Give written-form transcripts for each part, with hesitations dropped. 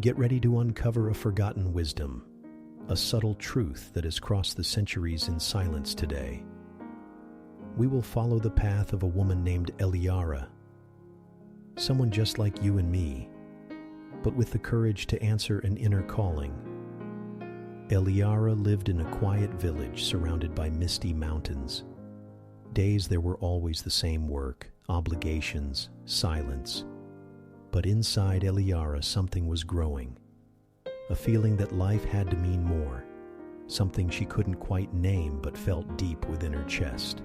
Get ready to uncover a forgotten wisdom, a subtle truth that has crossed the centuries in silence today. We will follow the path of a woman named Eliara, someone just like you and me, but with the courage to answer an inner calling. Eliara lived in a quiet village surrounded by misty mountains. Days there were always the same work, obligations, silence. But inside Eliara something was growing, a feeling that life had to mean more, something she couldn't quite name but felt deep within her chest.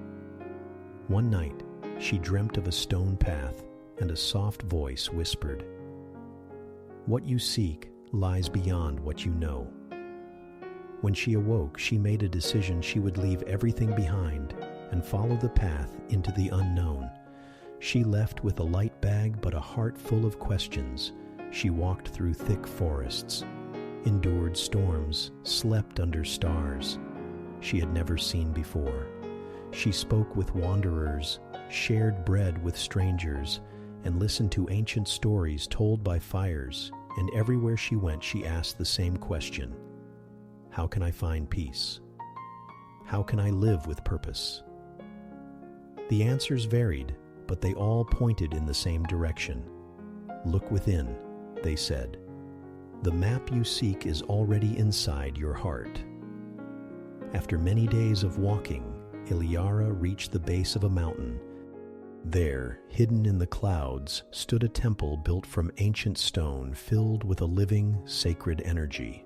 One night, she dreamt of a stone path, and a soft voice whispered, "What you seek lies beyond what you know." When she awoke, she made a decision she would leave everything behind and follow the path into the unknown. She left with a light bag but a heart full of questions. She walked through thick forests, endured storms, slept under stars she had never seen before. She spoke with wanderers, shared bread with strangers, and listened to ancient stories told by fires. And everywhere she went, she asked the same question: how can I find peace? How can I live with purpose? The answers varied, but they all pointed in the same direction. Look within, they said. The map you seek is already inside your heart. After many days of walking, Eliara reached the base of a mountain. There, hidden in the clouds, stood a temple built from ancient stone filled with a living, sacred energy.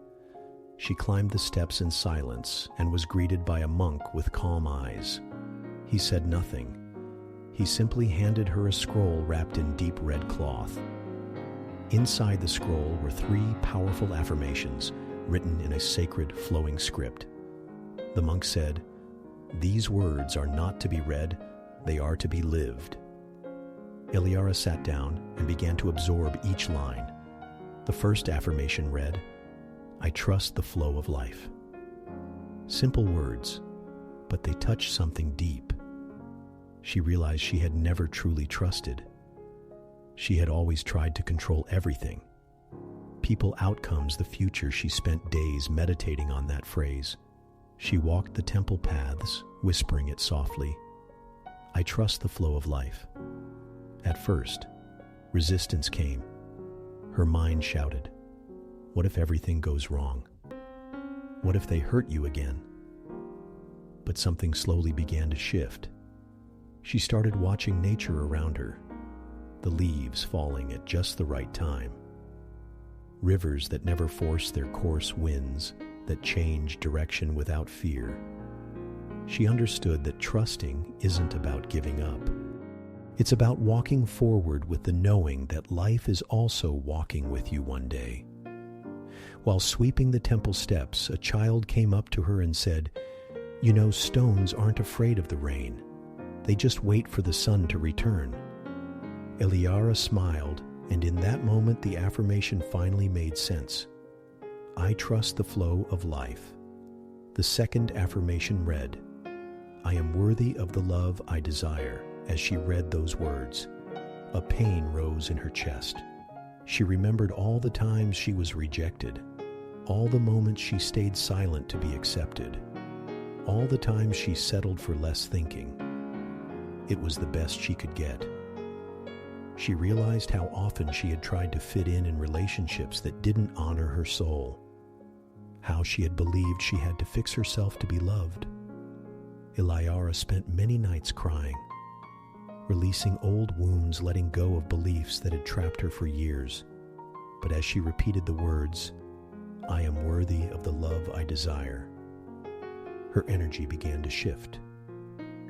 She climbed the steps in silence and was greeted by a monk with calm eyes. He said nothing. He simply handed her a scroll wrapped in deep red cloth. Inside the scroll were 3 powerful affirmations written in a sacred, flowing script. The monk said, "These words are not to be read, they are to be lived." Eliara sat down and began to absorb each line. The first affirmation read, "I trust the flow of life." Simple words, but they touched something deep. She realized she had never truly trusted. She had always tried to control everything. People, outcomes, the future. She spent days meditating on that phrase. She walked the temple paths, whispering it softly. "I trust the flow of life." At first, resistance came. Her mind shouted, "What if everything goes wrong? What if they hurt you again?" But something slowly began to shift. She started watching nature around her, the leaves falling at just the right time. Rivers that never force their course, winds that change direction without fear. She understood that trusting isn't about giving up. It's about walking forward with the knowing that life is also walking with you one day. While sweeping the temple steps, a child came up to her and said, "You know, stones aren't afraid of the rain. They just wait for the sun to return." Eliara smiled, and in that moment the affirmation finally made sense. "I trust the flow of life." The second affirmation read, "I am worthy of the love I desire." As she read those words, a pain rose in her chest. She remembered all the times she was rejected, all the moments she stayed silent to be accepted, all the times she settled for less thinking. It was the best she could get. She realized how often she had tried to fit in relationships that didn't honor her soul, how she had believed she had to fix herself to be loved. Eliara spent many nights crying, releasing old wounds, letting go of beliefs that had trapped her for years. But as she repeated the words, "I am worthy of the love I desire," her energy began to shift.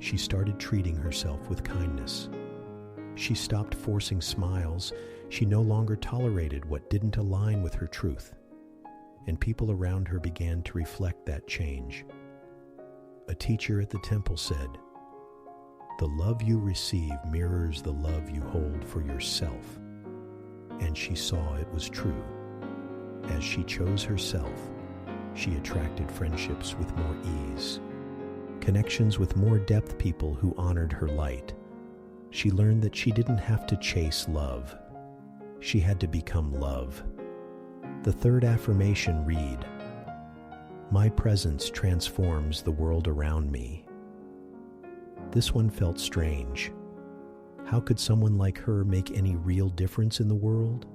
She started treating herself with kindness. She stopped forcing smiles. She no longer tolerated what didn't align with her truth. And people around her began to reflect that change. A teacher at the temple said, "The love you receive mirrors the love you hold for yourself." And she saw it was true. As she chose herself, she attracted friendships with more ease, connections with more depth, people who honored her light. She learned that she didn't have to chase love. She had to become love. The third affirmation read, "My presence transforms the world around me." This one felt strange. How could someone like her make any real difference in the world?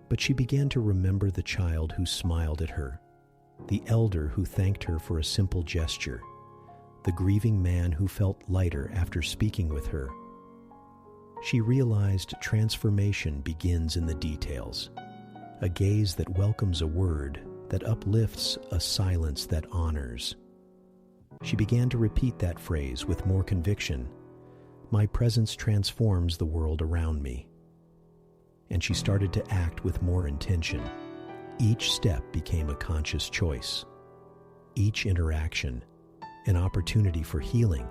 But she began to remember the child who smiled at her, the elder who thanked her for a simple gesture, the grieving man who felt lighter after speaking with her. She realized transformation begins in the details, a gaze that welcomes a word, that uplifts a silence that honors. She began to repeat that phrase with more conviction. My presence transforms the world around me. And she started to act with more intention. Each step became a conscious choice. Each interaction, an opportunity for healing.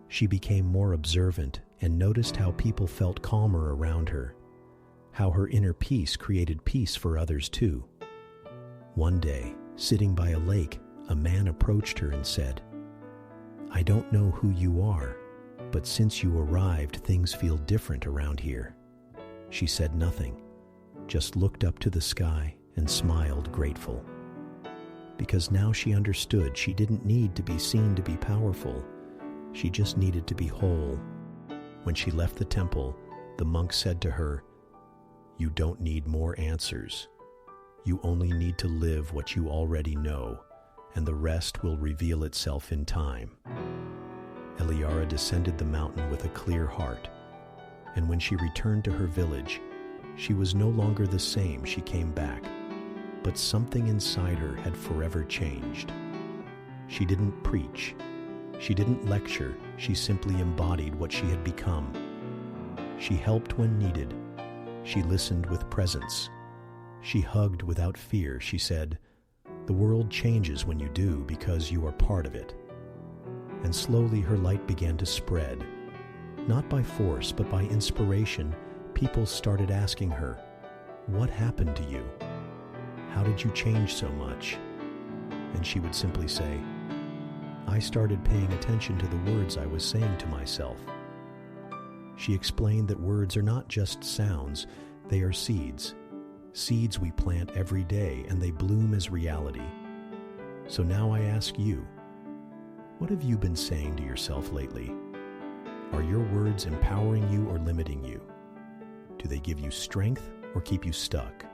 She became more observant and noticed how people felt calmer around her, how her inner peace created peace for others too. One day, sitting by a lake, a man approached her and said, "I don't know who you are, but since you arrived, things feel different around here." She said nothing, just looked up to the sky and smiled grateful. Because now she understood she didn't need to be seen to be powerful. She just needed to be whole. When she left the temple, the monk said to her, "You don't need more answers. You only need to live what you already know, and the rest will reveal itself in time." Eliara descended the mountain with a clear heart, and when she returned to her village, she was no longer the same she came back, but something inside her had forever changed. She didn't preach, she didn't lecture, she simply embodied what she had become. She helped when needed, she listened with presence, she hugged without fear. She said, "The world changes when you do because you are part of it." And slowly her light began to spread. Not by force, but by inspiration, people started asking her, "What happened to you? How did you change so much?" And she would simply say, "I started paying attention to the words I was saying to myself." She explained that words are not just sounds, they are seeds. Seeds we plant every day, and they bloom as reality. So now I ask you, what have you been saying to yourself lately? Are your words empowering you or limiting you? Do they give you strength or keep you stuck?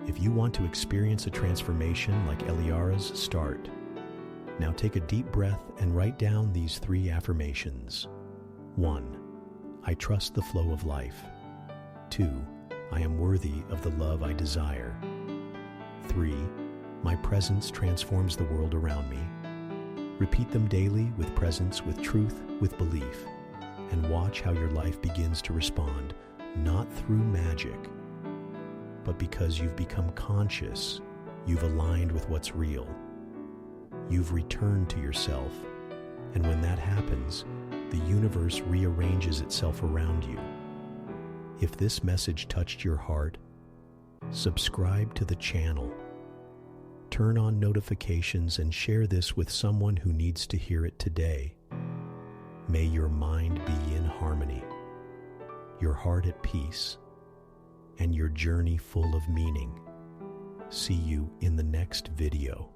If you want to experience a transformation like Eliara's, start. Now take a deep breath and write down these 3 affirmations. 1. I trust the flow of life. 2. I am worthy of the love I desire. 3. My presence transforms the world around me. Repeat them daily with presence, with truth, with belief, and watch how your life begins to respond, not through magic, but because you've become conscious, you've aligned with what's real. You've returned to yourself, and when that happens, the universe rearranges itself around you. If this message touched your heart, subscribe to the channel. Turn on notifications and share this with someone who needs to hear it today. May your mind be in harmony, your heart at peace, and your journey full of meaning. See you in the next video.